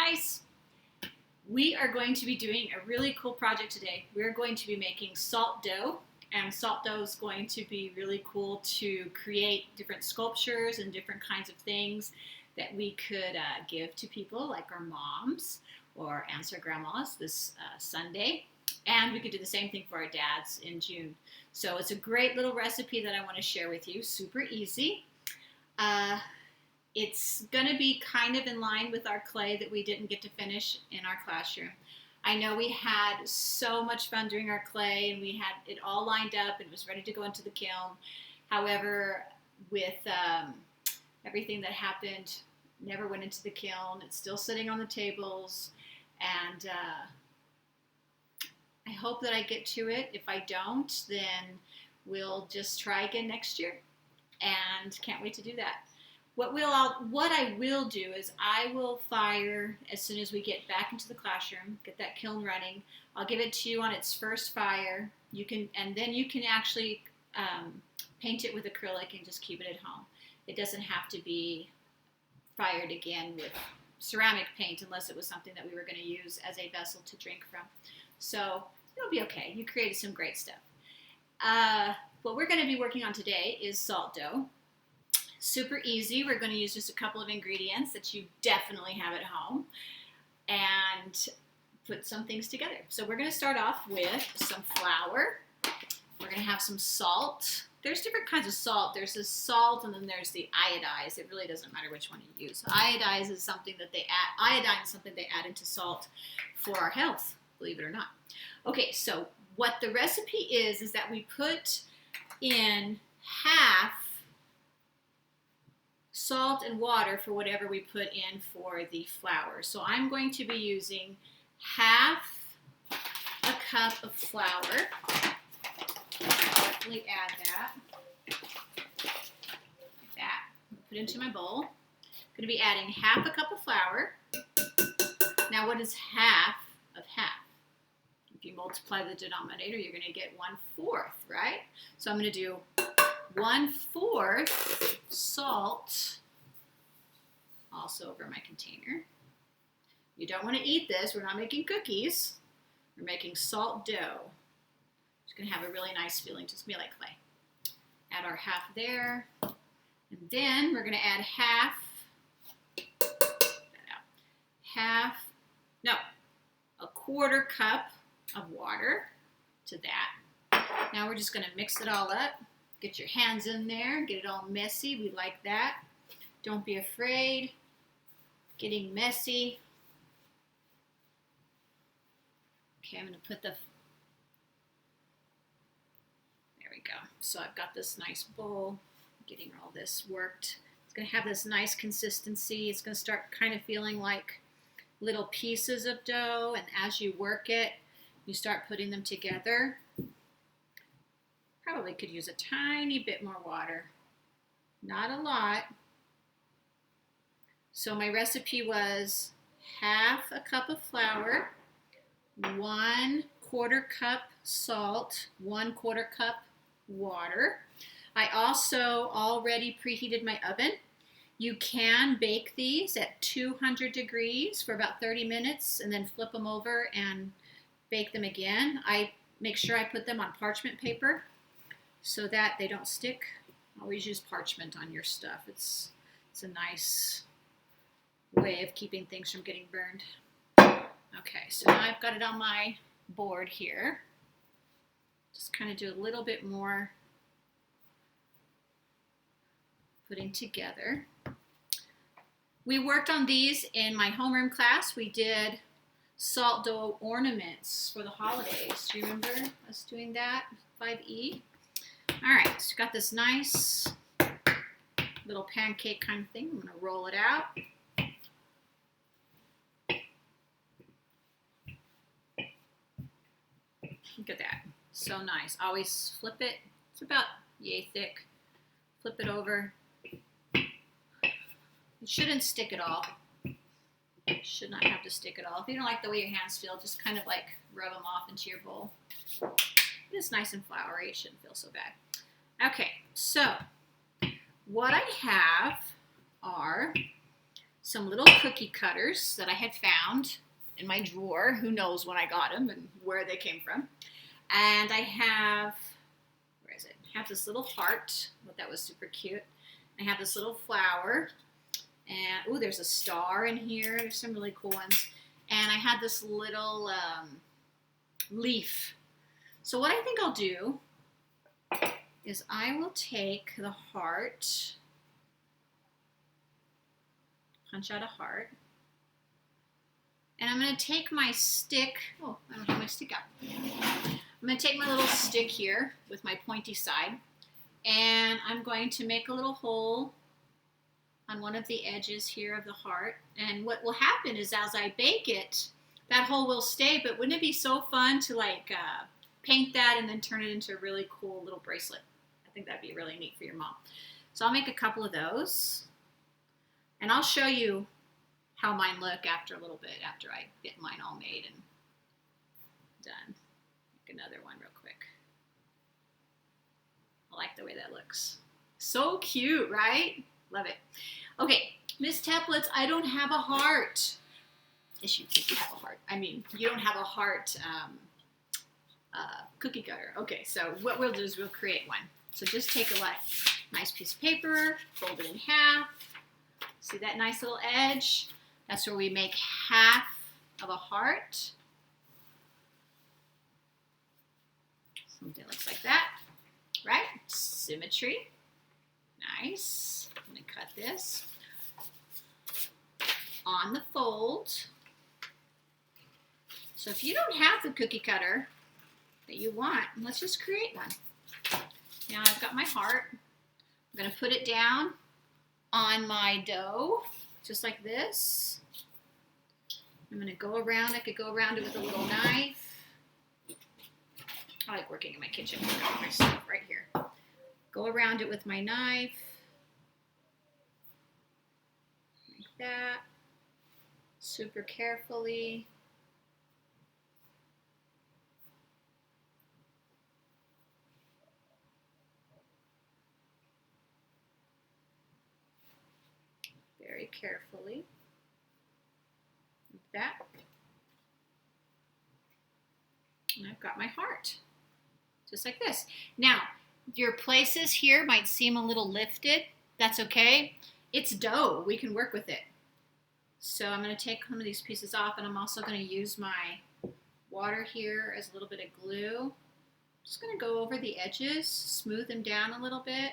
Guys, we are going to be doing a really cool project today. We're going to be making salt dough, and salt dough is going to be really cool to create different sculptures and different kinds of things that we could give to people like our moms or aunts or grandmas this Sunday. And we could do the same thing for our dads in June. So it's a great little recipe that I want to share with you. Super easy. It's going to be kind of in line with our clay that we didn't get to finish in our classroom. I know we had so much fun doing our clay, and we had it all lined up and it was ready to go into the kiln. However, with everything that happened, never went into the kiln. It's still sitting on the tables, and I hope that I get to it. If I don't, then we'll just try again next year, and can't wait to do that. What I will do is I will fire as soon as we get back into the classroom, get that kiln running. I'll give it to you on its first fire. And then you can actually paint it with acrylic and just keep it at home. It doesn't have to be fired again with ceramic paint unless it was something that we were going to use as a vessel to drink from. So it'll be okay. You created some great stuff. What we're going to be working on today is salt dough. Super easy. We're going to use just a couple of ingredients that you definitely have at home and put some things together. So we're going to start off with some flour. We're going to have some salt. There's different kinds of salt. There's the salt and then there's the iodized. It really doesn't matter which one you use. Iodized is something that iodine is something they add into salt for our health, believe it or not. Okay, so what the recipe is that we put in half salt and water for whatever we put in for the flour. So I'm going to be using half a cup of flour. Definitely add that. Like that. Put it into my bowl. I'm going to be adding half a cup of flour. Now what is half of half? If you multiply the denominator, you're going to get 1/4, right? So I'm going to do 1/4 salt also over my container. You don't want to eat this. We're not making cookies. We're making salt dough. It's going to have a really nice feeling, just be like clay. Add our half there. And then we're going to add a 1/4 cup of water to that. Now we're just going to mix it all up. Get your hands in there, get it all messy. We like that. Don't be afraid. Getting messy. Okay, I'm going to put there we go. So I've got this nice bowl, getting all this worked. It's going to have this nice consistency. It's going to start kind of feeling like little pieces of dough, and as you work it, you start putting them together. Probably could use a tiny bit more water, not a lot. So my recipe was half a cup of flour, 1/4 cup salt, 1/4 cup water. I also already preheated my oven. You can bake these at 200 degrees for about 30 minutes and then flip them over and bake them again. I make sure I put them on parchment paper so that they don't stick. Always use parchment on your stuff. It's a nice way of keeping things from getting burned. Okay, so now I've got it on my board here. Just kind of do a little bit more putting together. We worked on these in my homeroom class. We did salt dough ornaments for the holidays. Do you remember us doing that? 5E. All right, so got this nice little pancake kind of thing. I'm going to roll it out. Look at that. So nice. Always flip it. It's about yay thick. Flip it over. It shouldn't stick at all. It should not have to stick at all. If you don't like the way your hands feel, just kind of like rub them off into your bowl. It's nice and floury. It shouldn't feel so bad. Okay, so what I have are some little cookie cutters that I had found in my drawer. Who knows when I got them and where they came from. And I have, where is it? I have this little heart. I thought that was super cute. I have this little flower. And, ooh, there's a star in here. There's some really cool ones. And I had this little leaf. So what I think I'll do is I will take the heart, punch out a heart, and I'm going to take my stick. Oh, I don't have my stick out. I'm going to take my little stick here with my pointy side, and I'm going to make a little hole on one of the edges here of the heart. And what will happen is as I bake it, that hole will stay, but wouldn't it be so fun to like paint that and then turn it into a really cool little bracelet? I think that'd be really neat for your mom. So I'll make a couple of those, and I'll show you how mine look after a little bit, after I get mine all made and done. Make another one real quick. I like the way that looks. So cute, right? Love it. Okay, Miss Teplitz, I don't have a heart. Yes, you think you have a heart. I mean, you don't have a heart cookie cutter. Okay, so what we'll do is we'll create one. So just take a nice piece of paper, fold it in half. See that nice little edge? That's where we make half of a heart. Something that looks like that, right? Symmetry. Nice. I'm going to cut this on the fold. So if you don't have the cookie cutter that you want, let's just create one. Now I've got my heart. I'm going to put it down on my dough, just like this. I'm going to go around. I could go around it with a little knife. I like working in my kitchen. I've got my stuff right here. Go around it with my knife. Like that. Super carefully. Very carefully. Like that. And I've got my heart. Just like this. Now, your places here might seem a little lifted. That's okay. It's dough. We can work with it. So I'm going to take some of these pieces off, and I'm also going to use my water here as a little bit of glue. Just going to go over the edges, smooth them down a little bit.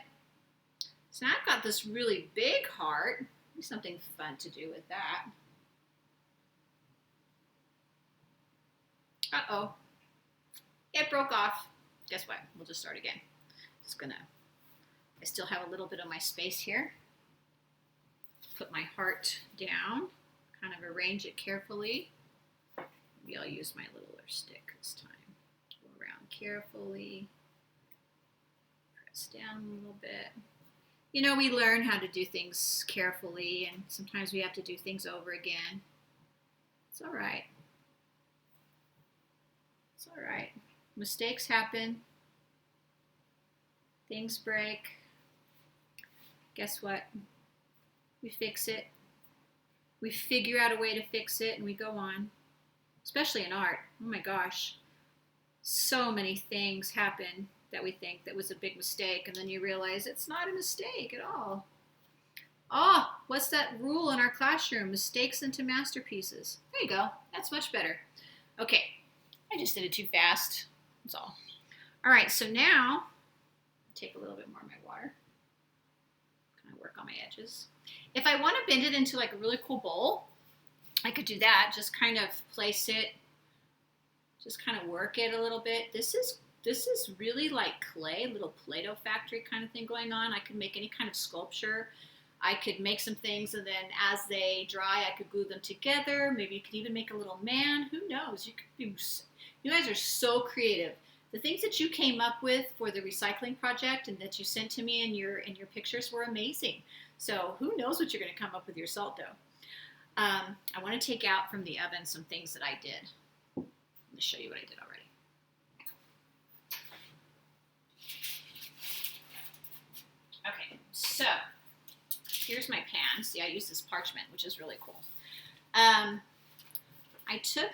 So now I've got this really big heart. Something fun to do with that. Uh-oh. It broke off. Guess what? We'll just start again. I still have a little bit of my space here. Put my heart down, kind of arrange it carefully. Maybe I'll use my littler stick this time. Go around carefully. Press down a little bit. You know, we learn how to do things carefully, and sometimes we have to do things over again. It's all right. It's all right. Mistakes happen. Things break. Guess what? We fix it. We figure out a way to fix it, and we go on. Especially in art. Oh my gosh. So many things happen that we think that was a big mistake, and then you realize it's not a mistake at all. Oh, what's that rule in our classroom? Mistakes into masterpieces. There you go. That's much better. Okay. I just did it too fast. That's all. All right, so now take a little bit more of my water. Kind of work on my edges. If I want to bend it into like a really cool bowl, I could do that. Just kind of place it, just kind of work it a little bit. This is really like clay, a little Play-Doh factory kind of thing going on. I could make any kind of sculpture. I could make some things, and then as they dry, I could glue them together. Maybe you could even make a little man. Who knows? You guys are so creative. The things that you came up with for the recycling project and that you sent to me in your pictures were amazing. So who knows what you're going to come up with your salt dough. I want to take out from the oven some things that I did. Let me show you what I did already. Okay, so here's my pan. See, I use this parchment, which is really cool. I took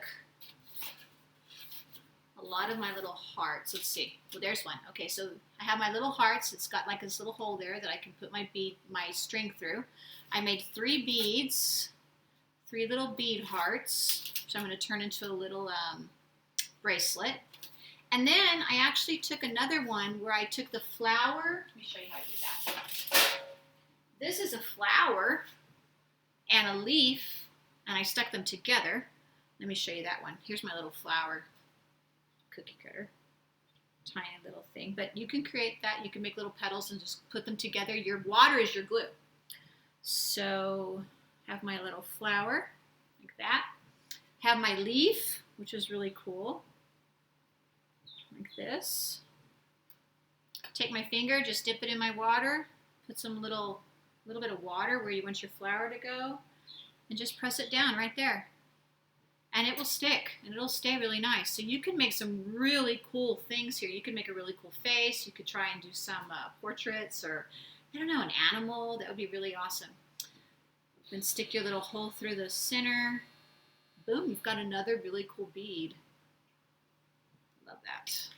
a lot of my little hearts. Let's see. Well, there's one. Okay, so I have my little hearts. It's got like this little hole there that I can put my string through. I made 3 beads, 3 little bead hearts, which I'm going to turn into a little bracelet. And then I actually took another one where I took the flower. Let me show you how to do that. This is a flower and a leaf, and I stuck them together. Let me show you that one. Here's my little flower cookie cutter. Tiny little thing. But you can create that. You can make little petals and just put them together. Your water is your glue. So have my little flower like that. Have my leaf, which is really cool. Like this. Take my finger, just dip it in my water. Put some little bit of water where you want your flower to go. And just press it down right there. And it will stick, and it'll stay really nice. So you can make some really cool things here. You can make a really cool face. You could try and do some portraits or, I don't know, an animal. That would be really awesome. Then stick your little hole through the center. Boom, you've got another really cool bead. Love that.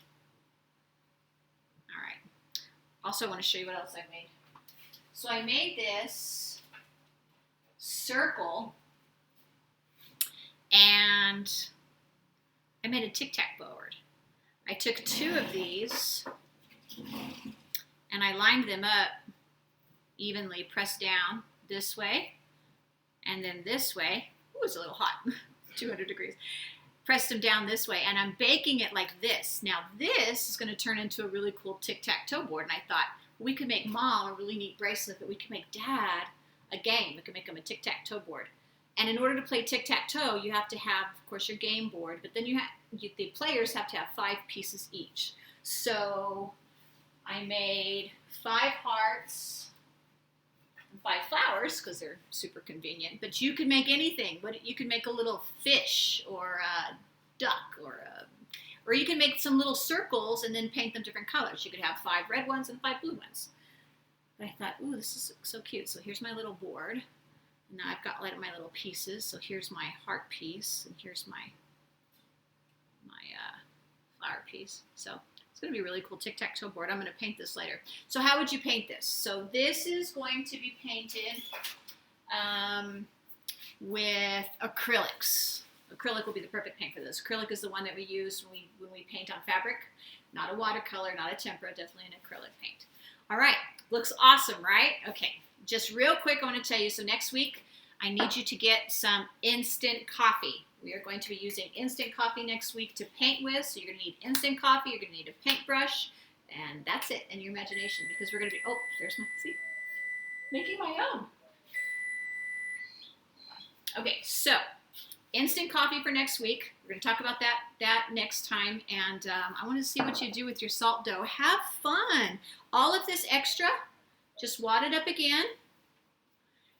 All right. Also, I want to show you what else I made. So I made this circle, and I made a tic-tac-board. I took 2 of these, and I lined them up evenly, pressed down this way, and then this way. Ooh, it's a little hot, 200 degrees. Pressed them down this way, and I'm baking it like this. Now this is going to turn into a really cool tic-tac-toe board, and I thought we could make Mom a really neat bracelet, but we could make Dad a game. We could make him a tic-tac-toe board. And in order to play tic-tac-toe, you have to have, of course, your game board, but then the players have to have 5 pieces each. So I made 5 hearts and 5 flowers because they're super convenient. But you can make anything. But you can make a little fish or a duck or you can make some little circles and then paint them different colors. You could have 5 red ones and 5 blue ones. But I thought, ooh, this is so cute. So here's my little board. Now I've got like my little pieces. So here's my heart piece, and here's my flower piece. So it's going to be a really cool tic-tac-toe board. I'm going to paint this later. So how would you paint this? So this is going to be painted with acrylics. Acrylic will be the perfect paint for this. Acrylic is the one that we use when we paint on fabric. Not a watercolor, not a tempera, definitely an acrylic paint. All right, looks awesome, right? Okay. Just real quick, I want to tell you, so next week, I need you to get some instant coffee. We are going to be using instant coffee next week to paint with, so you're going to need instant coffee, you're going to need a paintbrush, and that's it, and your imagination, because we're going to be, oh, there's my, see, making my own. Okay, so, instant coffee for next week. We're going to talk about that next time, and I want to see what you do with your salt dough. Have fun. All of this extra, just wad it up again,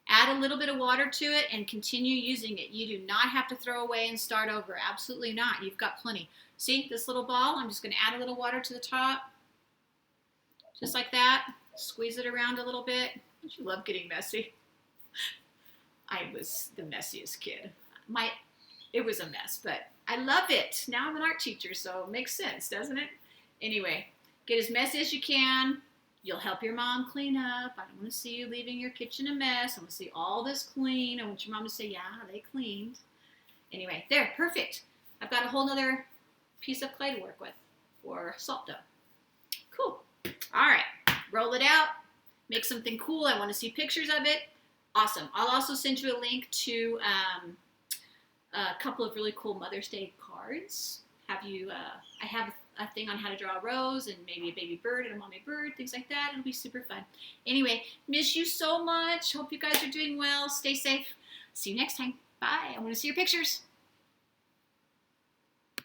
add a little bit of water to it, and continue using it. You do not have to throw away and start over. Absolutely not. You've got plenty. See this little ball? I'm just going to add a little water to the top, just like that. Squeeze it around a little bit. Don't you love getting messy? I was the messiest kid. It was a mess, but I love it. Now I'm an art teacher, so it makes sense, doesn't it? Anyway, get as messy as you can. You'll help your mom clean up. I don't want to see you leaving your kitchen a mess. I want to see all this clean. I want your mom to say, yeah, they cleaned. Anyway, there, perfect. I've got a whole other piece of clay to work with for salt dough. Cool. All right, roll it out. Make something cool. I want to see pictures of it. Awesome. I'll also send you a link to a couple of really cool Mother's Day cards. I have a thing on how to draw a rose and maybe a baby bird and a mommy bird, things like that. It'll be super fun. Anyway, miss you so much. Hope you guys are doing well. Stay safe. See you next time. Bye. I want to see your pictures.